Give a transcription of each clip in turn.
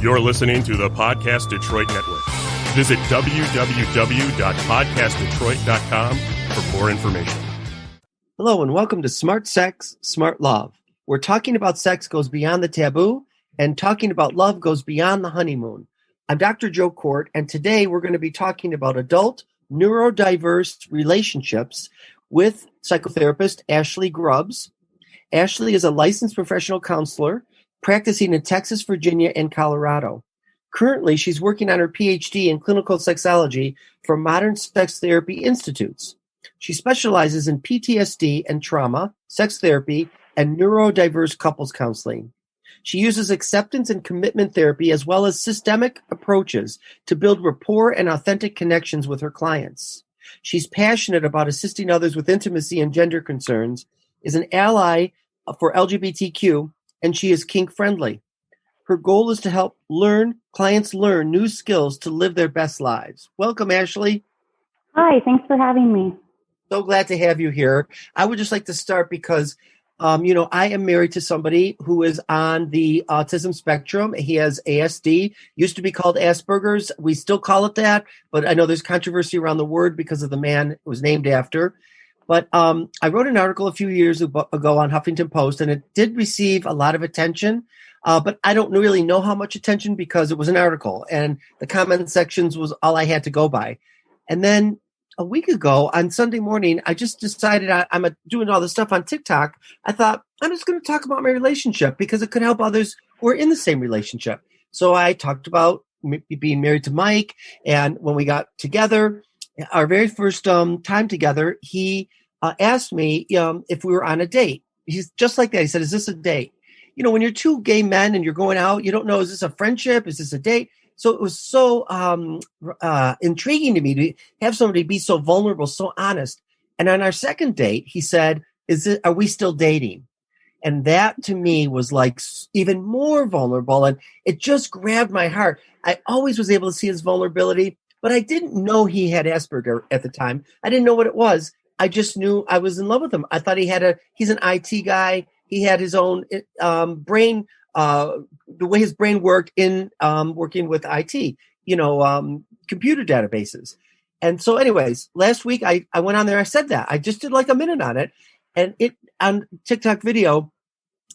You're listening to the Podcast Detroit Network. Visit www.podcastdetroit.com for more information. Hello and welcome to Smart Sex, Smart Love, where talking about sex goes beyond the taboo and talking about love goes beyond the honeymoon. I'm Dr. Joe Court, and today we're going to be talking about adult neurodiverse relationships with psychotherapist Ashley Grubbs. Ashley is a licensed professional counselor practicing in Texas, Virginia, and Colorado. Currently, she's working on her PhD in clinical sexology from Modern Sex Therapy Institutes. She specializes in PTSD and trauma, sex therapy, and neurodiverse couples counseling. She uses acceptance and commitment therapy as well as systemic approaches to build rapport and authentic connections with her clients. She's passionate about assisting others with intimacy and gender concerns, is an ally for LGBTQ, and she is kink-friendly. Her goal is to help clients learn new skills to live their best lives. Welcome, Ashley. Hi, thanks for having me. So glad to have you here. I would just like to start because, I am married to somebody who is on the autism spectrum. He has ASD, used to be called Asperger's. We still call it that, but I know there's controversy around the word because of the man it was named after. But I wrote an article a few years ago on Huffington Post, and it did receive a lot of attention. But I don't really know how much attention because it was an article, and the comment sections was all I had to go by. And then a week ago on Sunday morning, I just decided I'm doing all this stuff on TikTok. I thought, I'm just going to talk about my relationship because it could help others who are in the same relationship. So I talked about being married to Mike, and when we got together, our very first time together, he asked me if we were on a date. He's just like that. He said, is this a date? You know, when you're two gay men and you're going out, you don't know, is this a friendship? Is this a date? So it was so intriguing to me to have somebody be so vulnerable, so honest. And on our second date, he said, are we still dating? And that to me was like even more vulnerable. And it just grabbed my heart. I always was able to see his vulnerability, but I didn't know he had Asperger at the time. I didn't know what it was. I just knew I was in love with him. I thought he's an IT guy. He had his own brain, the way his brain worked in working with IT, computer databases. And so anyways, last week I went on there. I said that. I just did like a minute on it, and it on TikTok video,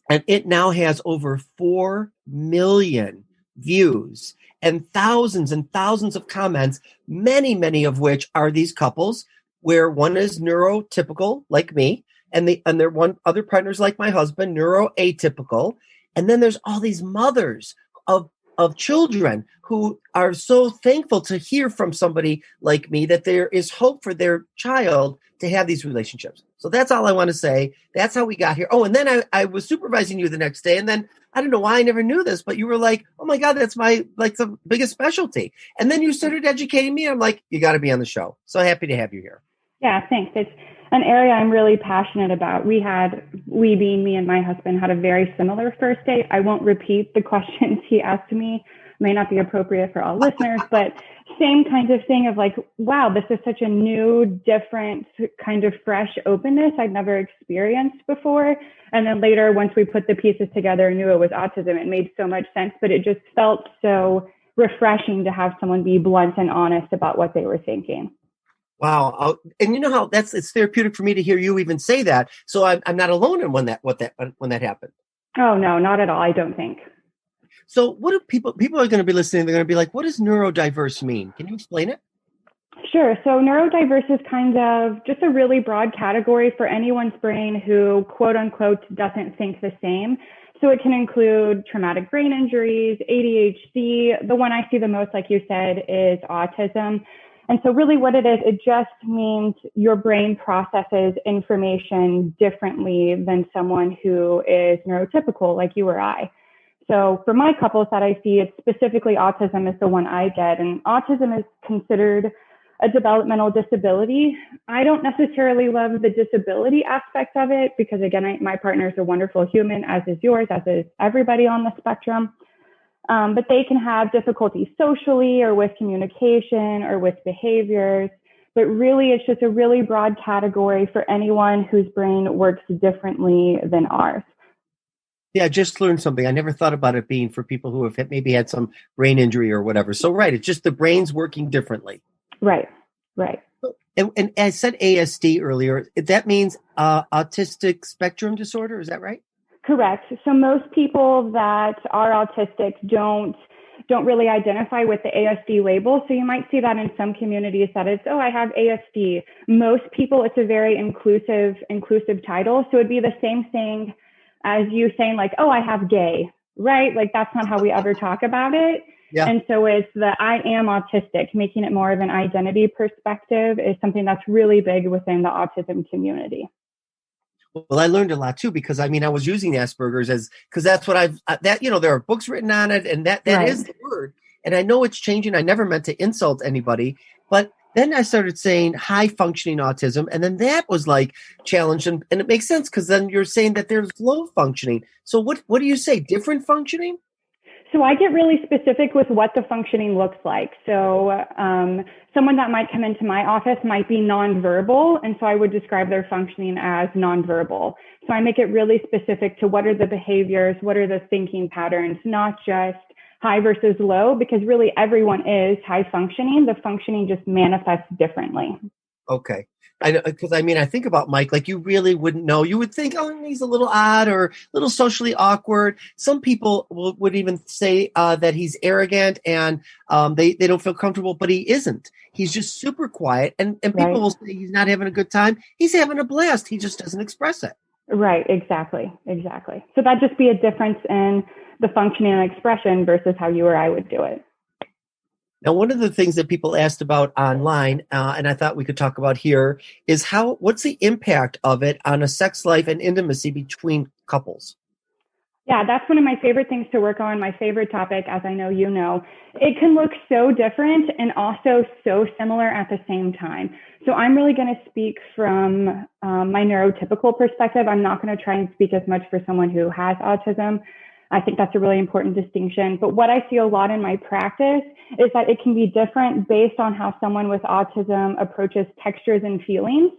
and it now has over 4 million views and thousands of comments, many of which are these couples where one is neurotypical like me, and their one other partners like my husband, neuroatypical. And then there's all these mothers of children who are so thankful to hear from somebody like me that there is hope for their child to have these relationships. So that's all I want to say. That's how we got here. Oh, and then I was supervising you the next day. And then I don't know why I never knew this, but you were like, oh my God, that's the biggest specialty. And then you started educating me. I'm like, you got to be on the show. So happy to have you here. Yeah, thanks. It's an area I'm really passionate about. We being me and my husband, had a very similar first date. I won't repeat the questions he asked me. May not be appropriate for all listeners, but same kind of thing of like, wow, this is such a new, different kind of fresh openness I'd never experienced before. And then later, once we put the pieces together and knew it was autism, it made so much sense, but it just felt so refreshing to have someone be blunt and honest about what they were thinking. Wow. And you know how it's therapeutic for me to hear you even say that. So I'm not alone in when that happened. Oh, no, not at all. I don't think. So what do people are going to be listening? They're going to be like, what does neurodiverse mean? Can you explain it? Sure. So neurodiverse is kind of just a really broad category for anyone's brain who, quote unquote, doesn't think the same. So it can include traumatic brain injuries, ADHD. The one I see the most, like you said, is autism. And so really what it is, it just means your brain processes information differently than someone who is neurotypical like you or I. So for my couples that I see, it's specifically autism is the one I get. And autism is considered a developmental disability. I don't necessarily love the disability aspect of it because, again, my partner is a wonderful human, as is yours, as is everybody on the spectrum. But they can have difficulty socially or with communication or with behaviors. But really, it's just a really broad category for anyone whose brain works differently than ours. Yeah, I just learned something. I never thought about it being for people who have maybe had some brain injury or whatever. So, right, it's just the brain's working differently. Right, right. And I said ASD earlier. That means autistic spectrum disorder. Is that right? Correct. So most people that are autistic don't really identify with the ASD label. So you might see that in some communities that it's, oh, I have ASD. Most people, it's a very inclusive title. So it'd be the same thing as you saying like, oh, I have gay, right? Like that's not how we ever talk about it. Yeah. And so it's the I am autistic, making it more of an identity perspective is something that's really big within the autism community. Well, I learned a lot too, because I mean, I was using Asperger's because that's what there are books written on it, and that Right. is the word. And I know it's changing. I never meant to insult anybody, but then I started saying high functioning autism, and then that was like challenged, and it makes sense because then you're saying that there's low functioning. So what do you say? Different functioning? So I get really specific with what the functioning looks like. So someone that might come into my office might be nonverbal, and so I would describe their functioning as nonverbal. So I make it really specific to what are the behaviors, what are the thinking patterns, not just high versus low, because really everyone is high functioning. The functioning just manifests differently. Okay. Because I think about Mike, like you really wouldn't know. You would think, oh, he's a little odd or a little socially awkward. Some people would even say that he's arrogant and they don't feel comfortable, but he isn't. He's just super quiet. And people Right. will say he's not having a good time. He's having a blast. He just doesn't express it. Right, exactly. So that'd just be a difference in the functioning and expression versus how you or I would do it. Now, one of the things that people asked about online, and I thought we could talk about here, is what's the impact of it on a sex life and intimacy between couples? Yeah, that's one of my favorite things to work on, my favorite topic, as I know you know. It can look so different and also so similar at the same time. So I'm really going to speak from my neurotypical perspective. I'm not going to try and speak as much for someone who has autism. I think that's a really important distinction. But what I see a lot in my practice is that it can be different based on how someone with autism approaches textures and feelings.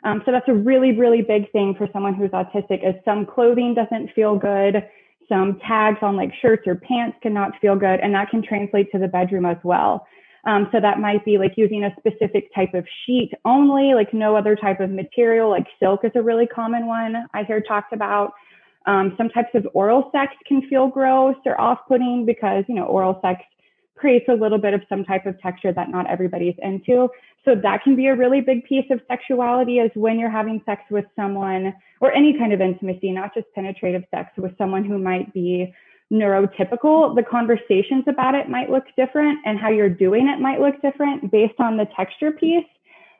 So that's a really, really big thing for someone who's autistic is some clothing doesn't feel good. Some tags on like shirts or pants cannot feel good. And that can translate to the bedroom as well. So that might be like using a specific type of sheet only, like no other type of material, like silk is a really common one I hear talked about. Some types of oral sex can feel gross or off-putting because, oral sex creates a little bit of some type of texture that not everybody's into. So that can be a really big piece of sexuality is when you're having sex with someone or any kind of intimacy, not just penetrative sex with someone who might be neurotypical. The conversations about it might look different and how you're doing it might look different based on the texture piece.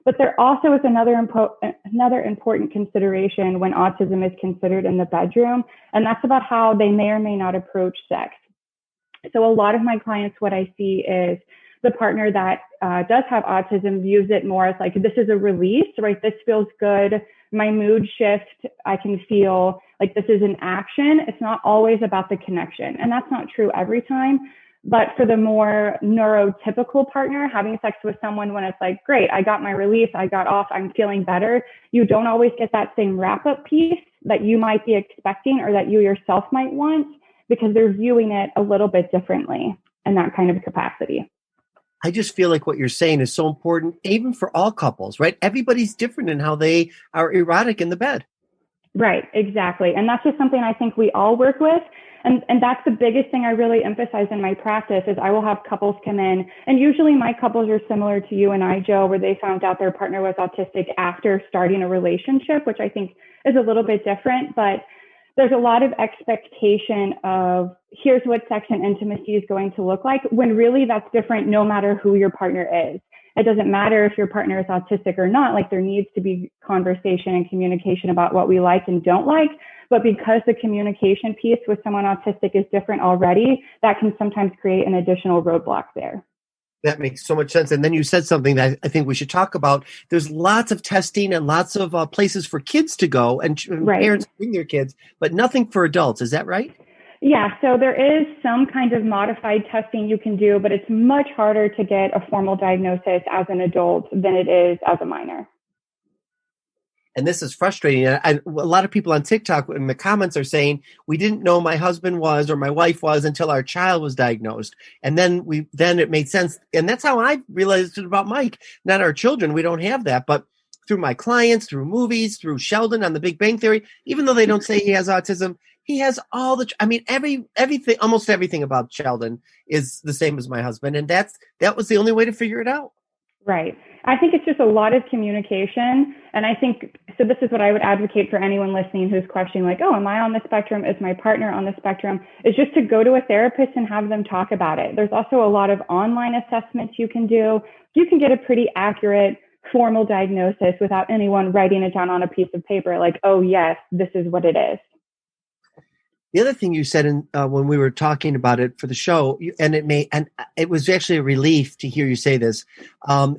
But there also is another important consideration when autism is considered in the bedroom, and that's about how they may or may not approach sex. So a lot of my clients, what I see is the partner that does have autism views it more as like, this is a release, right? This feels good. My mood shift, I can feel like this is an action. It's not always about the connection. And that's not true every time. But for the more neurotypical partner, having sex with someone when it's like, great, I got my release, I got off, I'm feeling better. You don't always get that same wrap-up piece that you might be expecting or that you yourself might want because they're viewing it a little bit differently in that kind of capacity. I just feel like what you're saying is so important, even for all couples, right? Everybody's different in how they are erotic in the bed. Right, exactly. And that's just something I think we all work with. And that's the biggest thing I really emphasize in my practice is I will have couples come in. And usually my couples are similar to you and I, Joe, where they found out their partner was autistic after starting a relationship, which I think is a little bit different. But there's a lot of expectation of here's what sex and intimacy is going to look like, when really that's different no matter who your partner is. It doesn't matter if your partner is autistic or not, like there needs to be conversation and communication about what we like and don't like. But because the communication piece with someone autistic is different already, that can sometimes create an additional roadblock there. That makes so much sense. And then you said something that I think we should talk about. There's lots of testing and lots of places for kids to go and Right. Parents bring their kids, but nothing for adults. Is that right? Yeah, so there is some kind of modified testing you can do, but it's much harder to get a formal diagnosis as an adult than it is as a minor. and this is frustrating. And a lot of people on TikTok in the comments are saying, we didn't know my husband was or my wife was until our child was diagnosed. And then it made sense. And that's how I realized it about Mike, not our children. We don't have that, but through my clients, through movies, through Sheldon on The Big Bang Theory, even though they don't say he has autism, he has everything, almost everything about Sheldon is the same as my husband. And that was the only way to figure it out. Right. I think it's just a lot of communication. And I think, so this is what I would advocate for anyone listening who's questioning like, oh, am I on the spectrum? Is my partner on the spectrum? Is just to go to a therapist and have them talk about it. There's also a lot of online assessments you can do. You can get a pretty accurate formal diagnosis without anyone writing it down on a piece of paper like, oh, yes, this is what it is. The other thing you said when we were talking about it for the show, and it was actually a relief to hear you say this,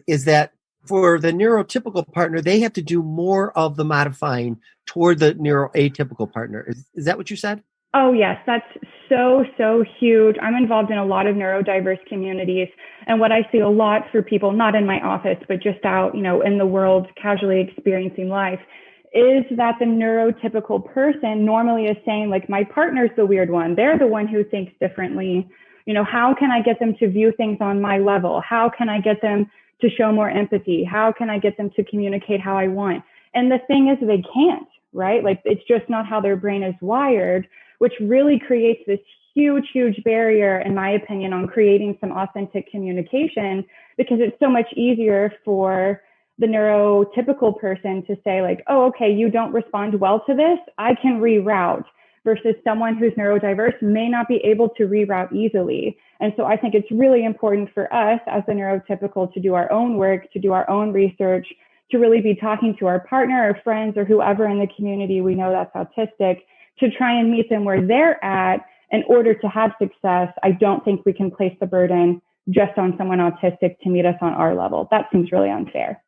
is that for the neurotypical partner, they have to do more of the modifying toward the neuroatypical partner. Is that what you said? Oh, yes. That's so huge. I'm involved in a lot of neurodiverse communities. And what I see a lot for people, not in my office, but just out, in the world, casually experiencing life, is that the neurotypical person normally is saying, like, my partner's the weird one. They're the one who thinks differently. How can I get them to view things on my level? How can I get them to show more empathy? How can I get them to communicate how I want? And the thing is, they can't, right? Like, it's just not how their brain is wired, which really creates this huge barrier, in my opinion, on creating some authentic communication, because it's so much easier for the neurotypical person to say like, oh, okay, you don't respond well to this, I can reroute, versus someone who's neurodiverse may not be able to reroute easily. And so I think it's really important for us as the neurotypical to do our own work, to do our own research, to really be talking to our partner or friends or whoever in the community we know that's autistic, to try and meet them where they're at in order to have success. I don't think we can place the burden just on someone autistic to meet us on our level. That seems really unfair.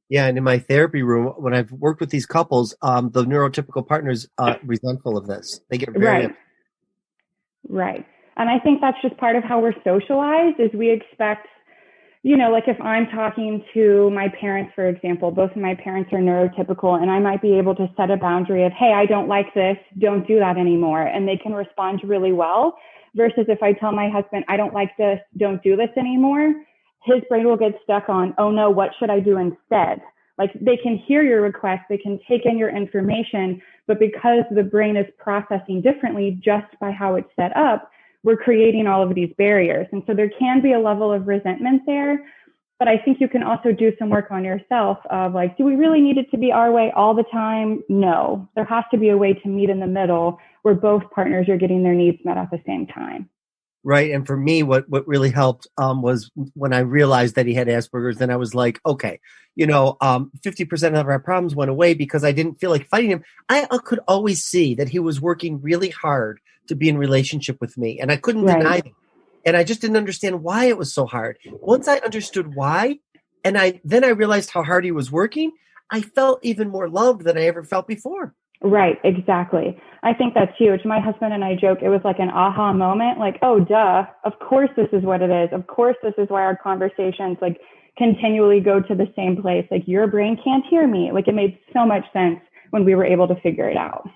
Yeah, and in my therapy room, when I've worked with these couples, the neurotypical partners are resentful of this. They get very right. And I think that's just part of how we're socialized, is we expect, like if I'm talking to my parents, for example, both of my parents are neurotypical, and I might be able to set a boundary of, hey, I don't like this, don't do that anymore. And they can respond really well, versus if I tell my husband, I don't like this, don't do this anymore, his brain will get stuck on, oh no, what should I do instead? Like, they can hear your request, they can take in your information, but because the brain is processing differently just by how it's set up, we're creating all of these barriers. And so there can be a level of resentment there, but I think you can also do some work on yourself of like, do we really need it to be our way all the time? No, there has to be a way to meet in the middle where both partners are getting their needs met at the same time. Right. And for me, what really helped was when I realized that he had Asperger's, then I was like, okay, 50% of our problems went away because I didn't feel like fighting him. I could always see that he was working really hard to be in relationship with me, and I couldn't deny that. And I just didn't understand why it was so hard. Once I understood why, and I realized how hard he was working, I felt even more loved than I ever felt before. Right, exactly. I think that's huge. My husband and I joke, it was like an aha moment, like, oh, duh, of course this is what it is. Of course this is why our conversations like continually go to the same place. Like, your brain can't hear me. Like, it made so much sense when we were able to figure it out.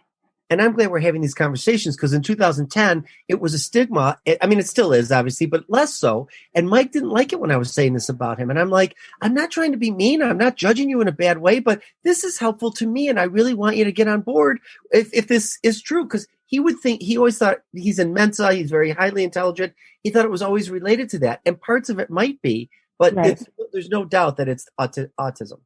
And I'm glad we're having these conversations, because in 2010, it was a stigma. I mean, it still is, obviously, but less so. And Mike didn't like it when I was saying this about him. And I'm like, I'm not trying to be mean. I'm not judging you in a bad way, but this is helpful to me. And I really want you to get on board if this is true, because he always thought he's in Mensa. He's very highly intelligent. He thought it was always related to that. And parts of it might be, but there's no doubt that it's autism.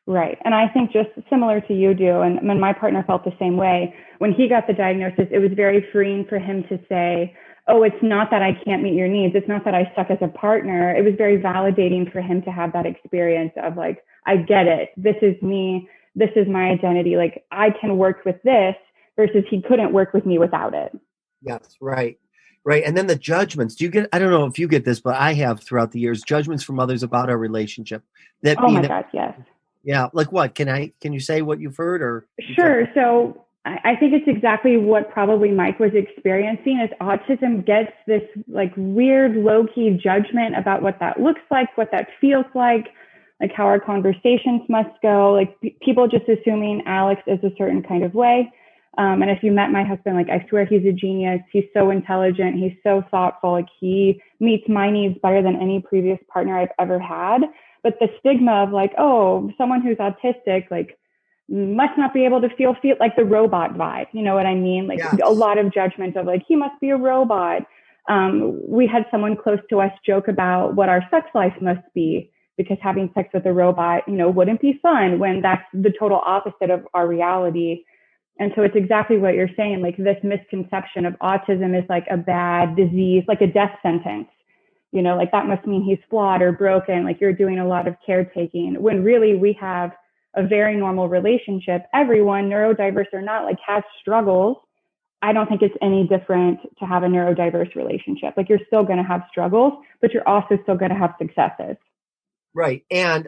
Right. And I think just similar to you do, and my partner felt the same way. When he got the diagnosis, it was very freeing for him to say, oh, it's not that I can't meet your needs. It's not that I suck as a partner. It was very validating for him to have that experience of like, I get it. This is me. This is my identity. Like, I can work with this, versus he couldn't work with me without it. Yes. Right. Right. And then the judgments. I don't know if you get this, but I have throughout the years, judgments from others about our relationship. Oh my God, yes. Yeah. Like what? Can you say what you've heard or? Sure. So I think it's exactly what probably Mike was experiencing, is autism gets this like weird low-key judgment about what that looks like, what that feels like, like how our conversations must go, like people just assuming Alex is a certain kind of way. And if you met my husband, like I swear he's a genius. He's so intelligent. He's so thoughtful. Like he meets my needs better than any previous partner I've ever had. But the stigma of like, oh, someone who's autistic, like must not be able to feel like the robot vibe. You know what I mean? Like Yes. a lot of judgment of like, he must be a robot. We had someone close to us joke about what our sex life must be, because having sex with a robot, you know, wouldn't be fun, when that's the total opposite of our reality. And so it's exactly what you're saying. Like this misconception of autism is like a bad disease, like a death sentence. You know, like that must mean he's flawed or broken. Like you're doing a lot of caretaking, when really we have a very normal relationship. Everyone, neurodiverse or not, like has struggles. I don't think it's any different to have a neurodiverse relationship. Like you're still going to have struggles, but you're also still going to have successes. Right. And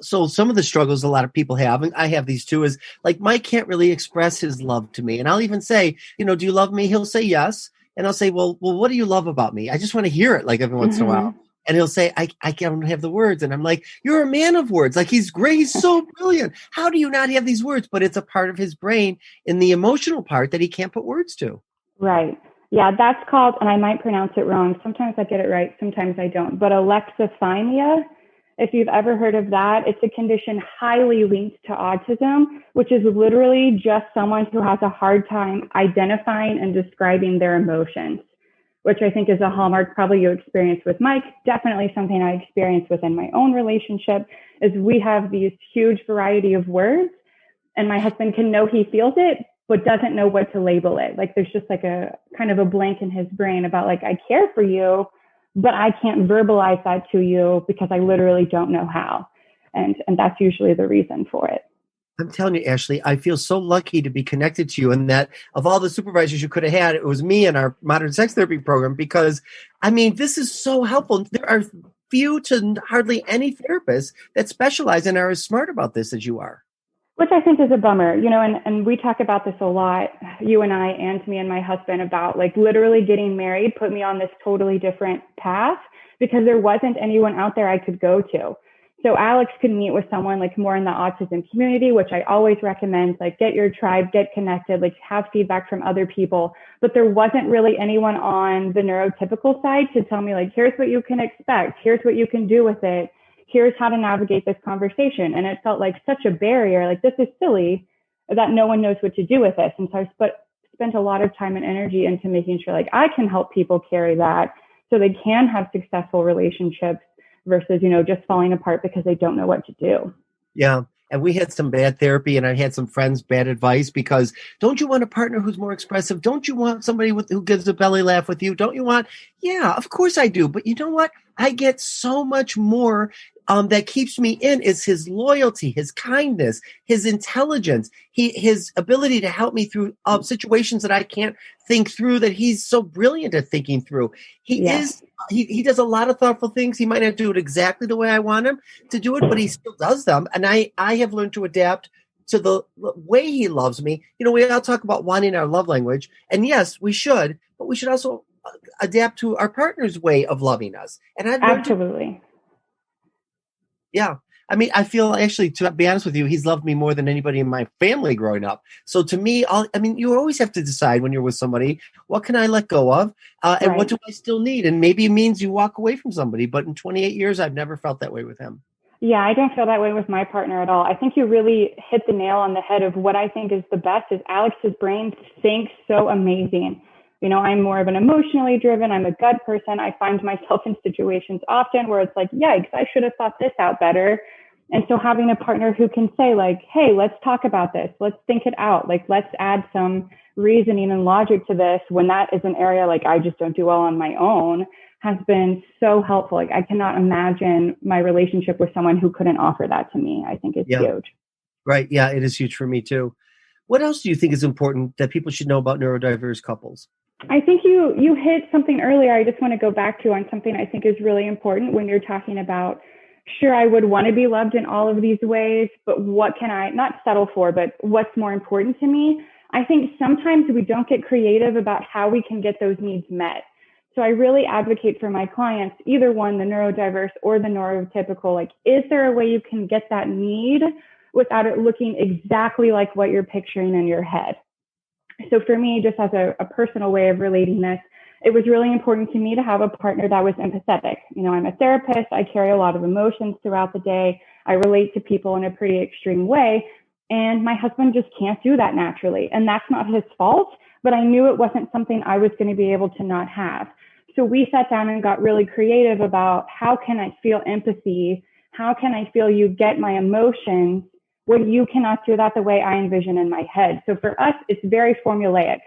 so some of the struggles a lot of people have, and I have these too, is like Mike can't really express his love to me. And I'll even say, you know, do you love me? He'll say yes. And I'll say, well, what do you love about me? I just want to hear it like every once in a while. And he'll say, I don't have the words. And I'm like, you're a man of words. Like he's great. He's so brilliant. How do you not have these words? But it's a part of his brain in the emotional part that he can't put words to. Right. Yeah, that's called, and I might pronounce it wrong. Sometimes I get it right. Sometimes I don't. But alexithymia, if you've ever heard of that, it's a condition highly linked to autism, which is literally just someone who has a hard time identifying and describing their emotions, which I think is a hallmark probably you experienced with Mike. Definitely something I experienced within my own relationship, is we have these huge variety of words, and my husband can know he feels it, but doesn't know what to label it. Like there's just like a kind of a blank in his brain about like, I care for you, but I can't verbalize that to you because I literally don't know how. And that's usually the reason for it. I'm telling you, Ashley, I feel so lucky to be connected to you, and that of all the supervisors you could have had, it was me in our modern sex therapy program, because, I mean, this is so helpful. There are few to hardly any therapists that specialize and are as smart about this as you are. Which I think is a bummer, you know, and we talk about this a lot, you and I, and me and my husband, about like literally getting married put me on this totally different path, because there wasn't anyone out there I could go to. So Alex could meet with someone like more in the autism community, which I always recommend, like get your tribe, get connected, like have feedback from other people. But there wasn't really anyone on the neurotypical side to tell me like, here's what you can expect, here's what you can do with it, here's how to navigate this conversation. And it felt like such a barrier, like this is silly that no one knows what to do with this. And so I spent a lot of time and energy into making sure like I can help people carry that so they can have successful relationships versus, you know, just falling apart because they don't know what to do. Yeah. And we had some bad therapy, and I had some friends' bad advice, because don't you want a partner who's more expressive? Don't you want somebody who gives a belly laugh with you? Don't you want? Yeah, of course I do. But you know what? I get so much more that keeps me in is his loyalty, his kindness, his intelligence, his ability to help me through situations that I can't think through, that he's so brilliant at thinking through. He does a lot of thoughtful things. He might not do it exactly the way I want him to do it, but he still does them. And I have learned to adapt to the way he loves me. You know, we all talk about wanting our love language, and yes, we should, but we should also adapt to our partner's way of loving us. And I've learned Absolutely. Yeah. I mean, I feel actually, to be honest with you, he's loved me more than anybody in my family growing up. So to me, you always have to decide when you're with somebody, what can I let go of? And what do I still need? And maybe it means you walk away from somebody. But in 28 years, I've never felt that way with him. Yeah, I don't feel that way with my partner at all. I think you really hit the nail on the head of what I think is the best is Alex's brain thinks so amazing. You know, I'm more of an emotionally driven, I'm a gut person. I find myself in situations often where it's like, yikes, I should have thought this out better. And so having a partner who can say like, hey, let's talk about this. Let's think it out. Like, let's add some reasoning and logic to this, when that is an area like I just don't do well on my own, has been so helpful. Like I cannot imagine my relationship with someone who couldn't offer that to me. I think it's huge. Right. Yeah, it is huge for me too. What else do you think is important that people should know about neurodiverse couples? I think you hit something earlier. I just want to go back to on something I think is really important when you're talking about, sure, I would want to be loved in all of these ways, but what can I not settle for, but what's more important to me? I think sometimes we don't get creative about how we can get those needs met. So I really advocate for my clients, either one, the neurodiverse or the neurotypical, like, is there a way you can get that need without it looking exactly like what you're picturing in your head? So for me, just as a personal way of relating this, it was really important to me to have a partner that was empathetic. You know, I'm a therapist. I carry a lot of emotions throughout the day. I relate to people in a pretty extreme way. And my husband just can't do that naturally. And that's not his fault, but I knew it wasn't something I was going to be able to not have. So we sat down and got really creative about how can I feel empathy? How can I feel you get my emotions when you cannot do that the way I envision in my head? So for us, it's very formulaic.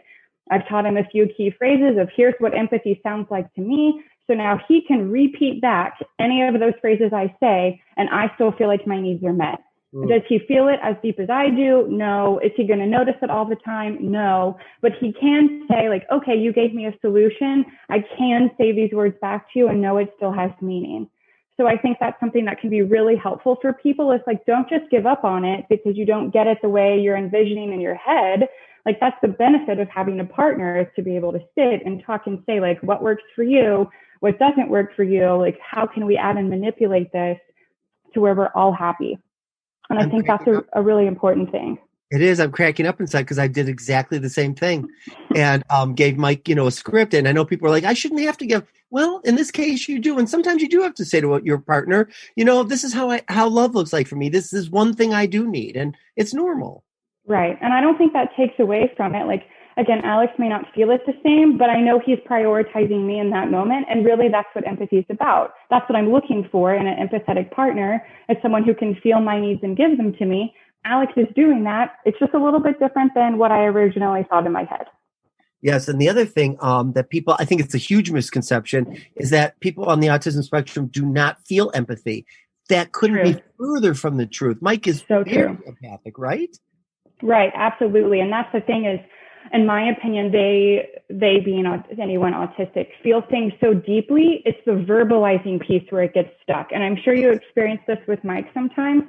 I've taught him a few key phrases of here's what empathy sounds like to me. So now he can repeat back any of those phrases I say, and I still feel like my needs are met. Does he feel it as deep as I do? No. Is he going to notice it all the time? No. But he can say, like, okay, you gave me a solution. I can say these words back to you and know it still has meaning. So I think that's something that can be really helpful for people. It's like, don't just give up on it because you don't get it the way you're envisioning in your head. Like, that's the benefit of having a partner, is to be able to sit and talk and say, like, what works for you? What doesn't work for you? Like, how can we add and manipulate this to where we're all happy? And I think that's a really important thing. It is. I'm cracking up inside because I did exactly the same thing and gave Mike, a script. And I know people are like, I shouldn't have to give. Well, in this case, you do. And sometimes you do have to say to your partner, this is how love looks like for me. This is one thing I do need. And it's normal. Right. And I don't think that takes away from it. Like, again, Alex may not feel it the same, but I know he's prioritizing me in that moment. And really, that's what empathy is about. That's what I'm looking for in an empathetic partner, is someone who can feel my needs and give them to me. Alex is doing that. It's just a little bit different than what I originally thought in my head. Yes. And the other thing that people, I think it's a huge misconception, is that people on the autism spectrum do not feel empathy. That couldn't be further from the truth. Mike is so very empathic, right? Right. Absolutely. And that's the thing is, in my opinion, they being anyone autistic, feel things so deeply. It's the verbalizing piece where it gets stuck. And I'm sure you experience this with Mike sometimes.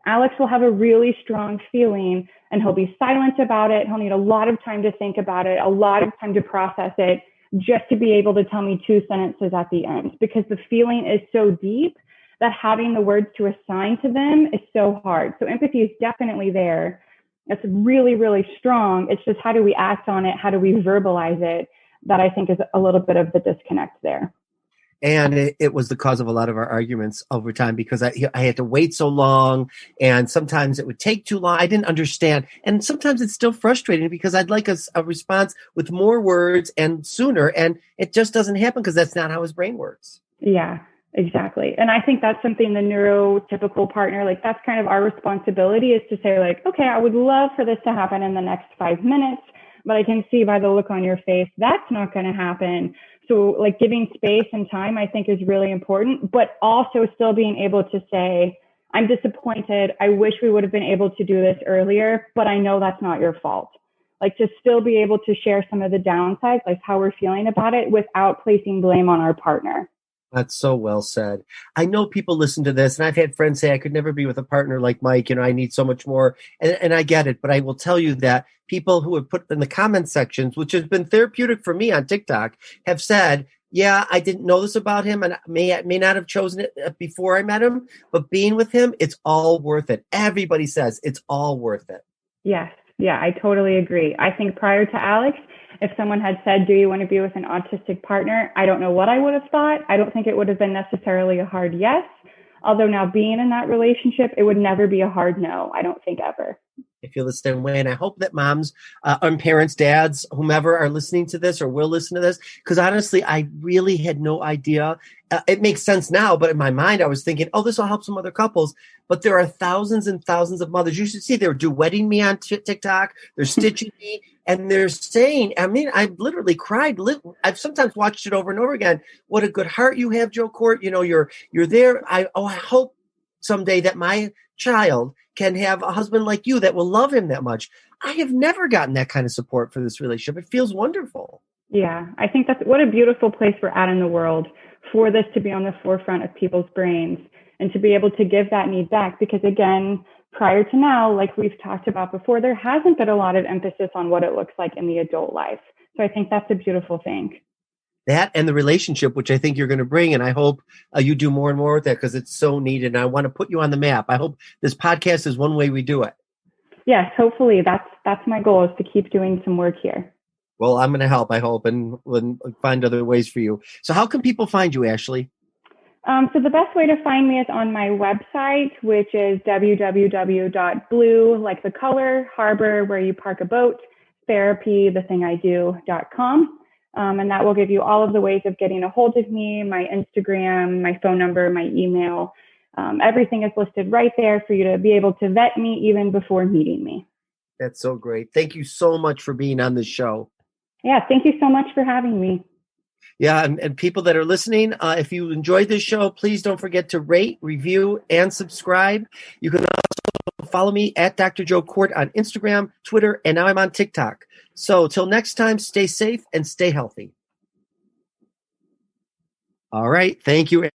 Alex will have a really strong feeling and he'll be silent about it. He'll need a lot of time to think about it, a lot of time to process it, just to be able to tell me 2 sentences at the end, because the feeling is so deep that having the words to assign to them is so hard. So empathy is definitely there. It's really, really strong. It's just, how do we act on it? How do we verbalize it? That I think is a little bit of the disconnect there. And it was the cause of a lot of our arguments over time, because I had to wait so long, and sometimes it would take too long. I didn't understand. And sometimes it's still frustrating because I'd like a response with more words and sooner. And it just doesn't happen because that's not how his brain works. Yeah. Exactly. And I think that's something the neurotypical partner, like, that's kind of our responsibility, is to say, like, okay, I would love for this to happen in the next 5 minutes, but I can see by the look on your face, that's not going to happen. So, like, giving space and time, I think, is really important, but also still being able to say, I'm disappointed. I wish we would have been able to do this earlier, but I know that's not your fault. Like, to still be able to share some of the downsides, like how we're feeling about it, without placing blame on our partner. That's so well said. I know people listen to this, and I've had friends say, I could never be with a partner like Mike. I need so much more. And I get it. But I will tell you that people who have put in the comment sections, which has been therapeutic for me on TikTok, have said, yeah, I didn't know this about him, and may not have chosen it before I met him, but being with him, it's all worth it. Everybody says it's all worth it. Yes. Yeah, I totally agree. I think prior to Alex, if someone had said, do you want to be with an autistic partner? I don't know what I would have thought. I don't think it would have been necessarily a hard yes. Although now being in that relationship, it would never be a hard no. I don't think ever. I feel the same way. And I hope that moms and parents, dads, whomever are listening to this or will listen to this, because honestly, I really had no idea. It makes sense now, but in my mind, I was thinking, this will help some other couples. But there are thousands and thousands of mothers. You should see, they're duetting me on TikTok. They're stitching me. And they're saying, I literally cried. I've sometimes watched it over and over again. What a good heart you have, Joe Court. You're there. I hope someday that my child can have a husband like you that will love him that much. I have never gotten that kind of support for this relationship. It feels wonderful. Yeah, I think that's what a beautiful place we're at in the world, for this to be on the forefront of people's brains and to be able to give that need back. Because again, prior to now, like we've talked about before, there hasn't been a lot of emphasis on what it looks like in the adult life. So I think that's a beautiful thing. That and the relationship, which I think you're going to bring. And I hope you do more and more with that because it's so needed. And I want to put you on the map. I hope this podcast is one way we do it. Yes, hopefully that's my goal, is to keep doing some work here. Well, I'm going to help, I hope, and find other ways for you. So how can people find you, Ashley? So the best way to find me is on my website, which is www.blue, like the color, harbor, where you park a boat, therapy, thethingido.com. And that will give you all of the ways of getting a hold of me, my Instagram, my phone number, my email. Everything is listed right there for you to be able to vet me even before meeting me. That's so great. Thank you so much for being on this show. Yeah, thank you so much for having me. Yeah, and people that are listening, if you enjoyed this show, please don't forget to rate, review, and subscribe. You can also follow me at Dr. Joe Court on Instagram, Twitter, and now I'm on TikTok. So till next time, stay safe and stay healthy. All right. Thank you.